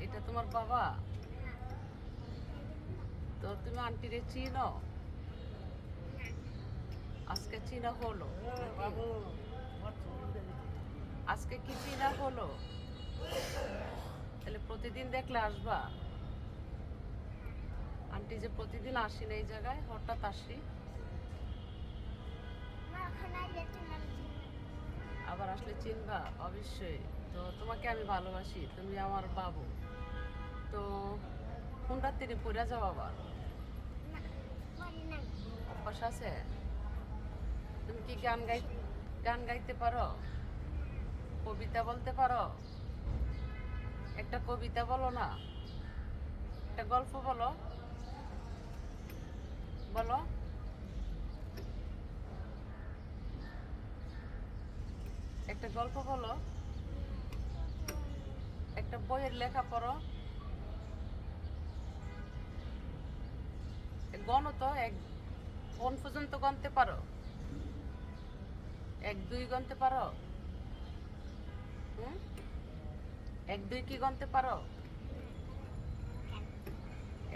এটা তোমার বাবা? তো তুমি আন্টিরে চিনো? আজকে চিনা হলো? আজকে কি চিনা হলো? তাহলে প্রতিদিন দেখলে আসবা? আন্টি যে প্রতিদিন আসি না এই জায়গায়, হঠাৎ আসি। আবার আসলে চিনবা অবশ্যই। তো তোমাকে আমি ভালোবাসি, তুমি আমার বাবু। তো কোনটা তীরে পড়ে যাও আবার? অভ্যাস আছে? তুমি কি গান গাইতে পারো? কবিতা বলতে পারো? একটা কবিতা বলো না, একটা গল্প বলো, বলো। একটা গল্প বলো, একটা বইয়ের লেখা পড়ো। গণো তো, এক কোন পর্যন্ত গণতে পারো? 1 2 গণতে পারো? হুম, 1 2 কি গণতে পারো?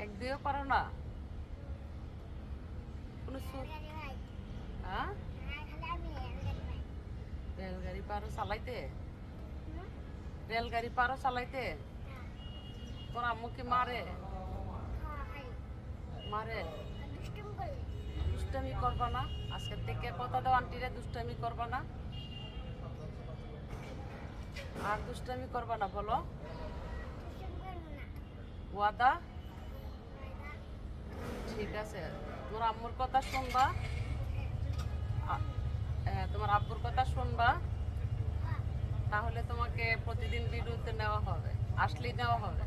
1 2ও পারো না? কোনো হ্যাঁ, রেলগাড়ি পারো চালাইতে? রেলগাড়ি পারো চালাইতে? তোর আম্মু কি মারে? মারে? দুষ্টামি করবা না? আজকের থেকে কথা দাও আন্টিরে, দুষ্টামি করবা না। আর দুষ্টামি করবা না, বলো। ওয়াদা? ঠিক আছে। তোমার আম্মুর কথা শুনবা, তোমার আব্বুর কথা শুনবা, তাহলে তোমাকে প্রতিদিন ভিডিওতে নেওয়া হবে, আসলেই নেওয়া হবে।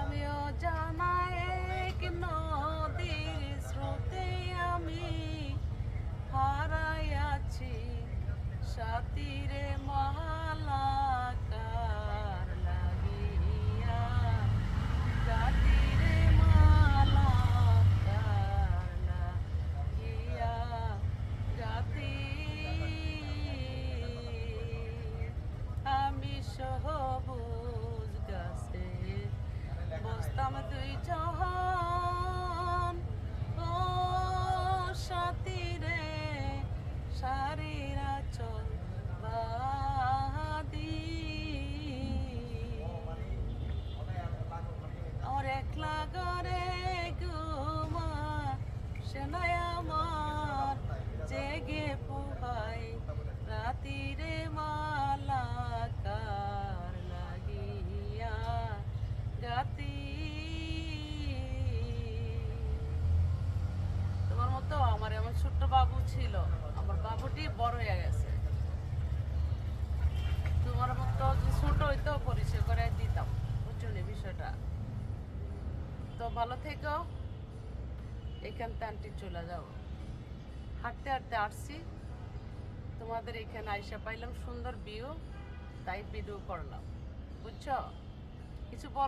আমিও জানাই এক নদীর স্রোতে আমি হারাইয়াছি সাথীরে মালাকার লাগিয়া, সাথীরে মালাকার লাগিয়া, জাতি আমি সবুজ গাছে বসতাম 2 জন, ও সাথী রে শাড়িরা চল বাদি, আমার একলা ঘরে ঘুমা সেনাই আমার জেগে পোহাই রাতিরে মালাকার লাগিয়া গাতি। তোমার মতো আমার এমন ছোট্ট বাবু ছিল, আমার বাবুটি বড় হয়ে গেছে। তোমার মতো ছোট হইতেও পরিচয় করে দিতাম, বুঝছো নি বিষয়টা? তো ভালো থেকো, এখান থেকে আন্টি চলে যাও। হাঁটতে হাঁটতে আসছি, তোমাদের এখানে আইসা পাইলাম সুন্দর ভিউ, তাই ভিডিও করলাম, বুঝছো? কিছু বল।